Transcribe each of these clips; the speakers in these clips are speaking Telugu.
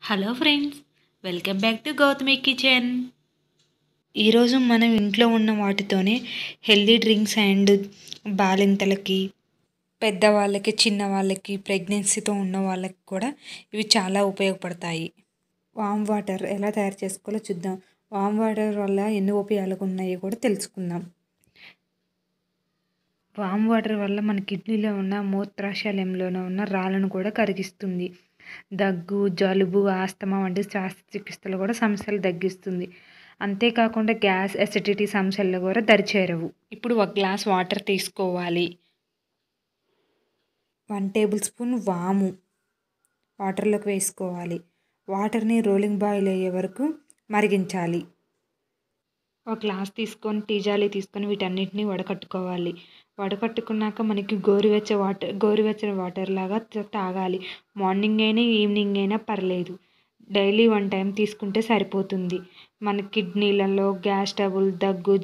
Hello friends, welcome back to Gautami kitchen. ఈరోజు మనం ఇంట్లో ఉన్న వాటితోనే హెల్దీ డ్రింక్స్ అండ్ బాలింతలకి, పెద్దవాళ్ళకి, చిన్నవాళ్ళకి, ప్రెగ్నెన్సీతో ఉన్న వాళ్ళకి కూడా ఇవి చాలా ఉపయోగపడతాయి. వామ్ వాటర్ ఎలా తయారు చేసుకోవాలో చూద్దాం. వామ్ వాటర్ వల్ల ఎన్ని ఉపయోగాలు ఉన్నాయో కూడా తెలుసుకుందాం. వామ్ వాటర్ వల్ల మన కిడ్నీలో ఉన్న మూత్రాశయంలోనే ఉన్న రాళ్ళను కూడా కరిగిస్తుంది. దగ్గు, జలుబు, ఆస్తమా వంటి శ్వాసచికిత్సలు కూడా సమస్యలు తగ్గిస్తుంది. అంతేకాకుండా గ్యాస్, అసిడిటీ సమస్యలు కూడా దరిచేరవు. ఇప్పుడు ఒక గ్లాస్ వాటర్ తీసుకోవాలి. 1 టేబుల్ స్పూన్ వాము వాటర్లోకి వేసుకోవాలి. వాటర్ని రోలింగ్ బాయిల్ అయ్యే వరకు మరిగించాలి. ఒక గ్లాస్ తీసుకొని, టీ జాలి తీసుకొని వీటన్నిటిని వడకట్టుకోవాలి. వడకట్టుకున్నాక మనకి గోరువెచ్చని వాటర్ లాగా తాగాలి. మార్నింగ్ అయినా ఈవినింగ్ అయినా పర్లేదు. డైలీ 1 టైం తీసుకుంటే సరిపోతుంది. మన కిడ్నీలలో గ్యాస్ ట్రబుల్, దగ్గు,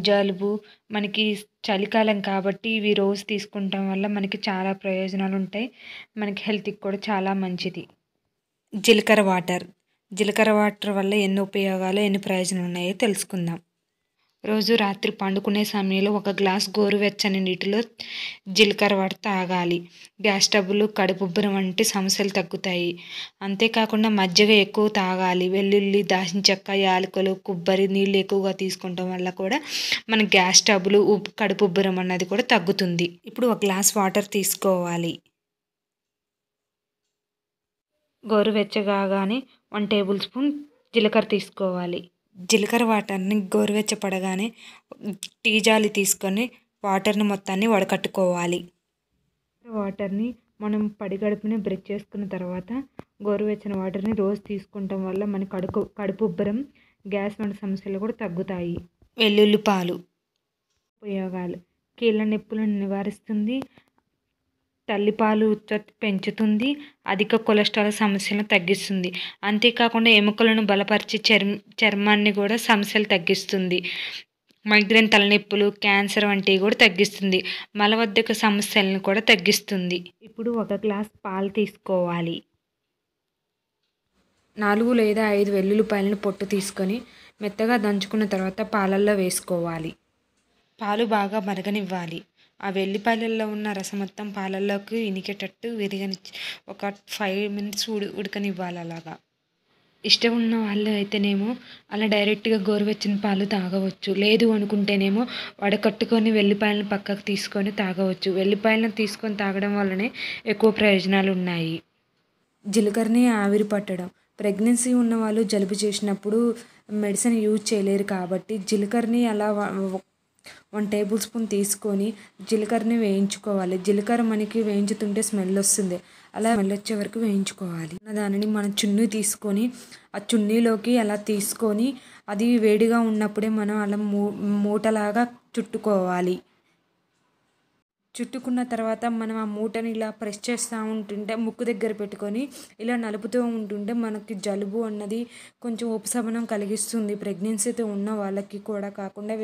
జలుబు మనకి చలికాలం కాబట్టి ఇవి రోజు తీసుకుంటాం వల్ల మనకి చాలా ప్రయోజనాలు ఉంటాయి. మనకి హెల్త్కి కూడా చాలా మంచిది. జీలకర్ర వాటర్ వల్ల ఎన్ని ఉపయోగాలు, ఎన్ని ప్రయోజనాలు ఉన్నాయో తెలుసుకుందాం. రోజు రాత్రి పండుకునే సమయంలో 1 గ్లాస్ గోరువెచ్చని నీటిలో జీలకర్ర వాటర్ తాగాలి. గ్యాస్ ట్రబుల్, కడుపుబ్బరం వంటి సమస్యలు తగ్గుతాయి. అంతేకాకుండా మజ్జిగ ఎక్కువ తాగాలి. వెల్లుల్లి, దాల్చిన చెక్క, యాలకులు, కొబ్బరి నీళ్ళు ఎక్కువగా తీసుకుంటాం వల్ల కూడా మన గ్యాస్ ట్రబుల్, కడుపుబ్బరం అన్నది కూడా తగ్గుతుంది. ఇప్పుడు 1 గ్లాస్ వాటర్ తీసుకోవాలి. గోరువెచ్చగానే 1 టేబుల్ స్పూన్ జీలకర్ర తీసుకోవాలి. జీలకర్ర వాటర్ని గోరువెచ్చపడగానే టీ జాలి తీసుకొని వాటర్ని మొత్తాన్ని వడకట్టుకోవాలి. వాటర్ని మనం పడిగడుపుని బ్రష్ చేసుకున్న తర్వాత గోరువెచ్చని వాటర్ని రోజు తీసుకుంటాం వల్ల మన కడుపుబ్బరం, గ్యాస్ వంటి సమస్యలు కూడా తగ్గుతాయి. వెల్లుల్లిపాలు ఉపయోగాలు: కీళ్ళ నొప్పులను నివారిస్తుంది, తల్లిపాలు ఉత్పత్తి పెంచుతుంది, అధిక కొలెస్ట్రాల్ సమస్యలను తగ్గిస్తుంది. అంతేకాకుండా ఎముకలను బలపరిచి చర్మాన్ని కూడా సమస్యలు తగ్గిస్తుంది. మైగ్రేన్, తలనొప్పులు, క్యాన్సర్ వంటివి కూడా తగ్గిస్తుంది. మలబద్ధక సమస్యలను కూడా తగ్గిస్తుంది. ఇప్పుడు 1 గ్లాస్ పాలు తీసుకోవాలి. 4 లేదా 5 వెల్లుల్లిపాయలను పొట్టు తీసుకొని మెత్తగా దంచుకున్న తర్వాత పాలల్లో వేసుకోవాలి. పాలు బాగా మరగనివ్వాలి. ఆ వెల్లిపాయలలో ఉన్న రసం మొత్తం పాలల్లోకి ఇనికేటట్టు ఒక 5 మినిట్స్ ఉడకనివ్వాలి. అలాగా ఇష్టం ఉన్న వాళ్ళు అయితేనేమో అలా డైరెక్ట్గా గోరువెచ్చని పాలు తాగవచ్చు. లేదు అనుకుంటేనేమో వడకట్టుకొని వెల్లిపాయలను పక్కకు తీసుకొని తాగవచ్చు. వెల్లిపాయలను తీసుకొని తాగడం వల్లనే ఎక్కువ ప్రయోజనాలు ఉన్నాయి. జీలకర్రని ఆవిరి పట్టడం: ప్రెగ్నెన్సీ ఉన్న వాళ్ళు జలుబు చేసినప్పుడు మెడిసిన్ యూజ్ చేయలేరు కాబట్టి జీలకర్రని అలా 1 టేబుల్ స్పూన్ తీసుకొని జీలకర్రని వేయించుకోవాలి. జీలకర్ర మనకి వేయించుతుంటే స్మెల్ వస్తుంది. అలా స్మెల్ వచ్చే వరకు వేయించుకోవాలి. దానిని మనం చున్నీ తీసుకొని ఆ చున్నీలోకి అలా తీసుకొని అది వేడిగా ఉన్నప్పుడే మనం అలా మూటలాగా చుట్టుకోవాలి. చుట్టుకున్న తర్వాత మనం ఆ మూటని ఇలా ప్రెస్ చేస్తూ ఉంటుంటే ముక్కు దగ్గర పెట్టుకొని ఇలా నలుపుతూ ఉంటుంటే మనకి జలుబు అన్నది కొంచెం ఉపశమనం కలిగిస్తుంది. ప్రెగ్నెన్సీతో ఉన్న వాళ్ళకి కూడా కాకుండా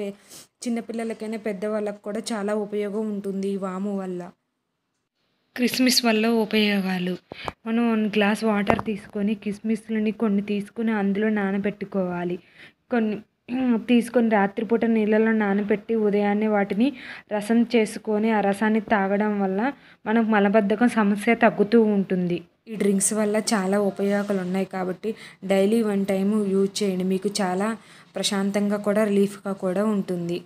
చిన్నపిల్లలకైనా పెద్దవాళ్ళకి కూడా చాలా ఉపయోగం ఉంటుంది ఈ వాము వల్ల. కిస్మిస్ వల్ల ఉపయోగాలు: మనం 1 గ్లాస్ వాటర్ తీసుకొని కిస్మిస్లని కొన్ని తీసుకొని అందులో నానబెట్టుకోవాలి. కొన్ని తీసుకొని రాత్రిపూట నీళ్ళలో నానబెట్టి ఉదయాన్నే వాటిని రసం చేసుకొని ఆ రసాన్ని తాగడం వల్ల మనకు మలబద్ధకం సమస్య తగ్గుతూ ఉంటుంది. ఈ డ్రింక్స్ వల్ల చాలా ఉపయోగాలు ఉన్నాయి కాబట్టి డైలీ 1 టైం యూజ్ చేయండి. మీకు చాలా ప్రశాంతంగా కూడా రిలీఫ్గా కూడా ఉంటుంది.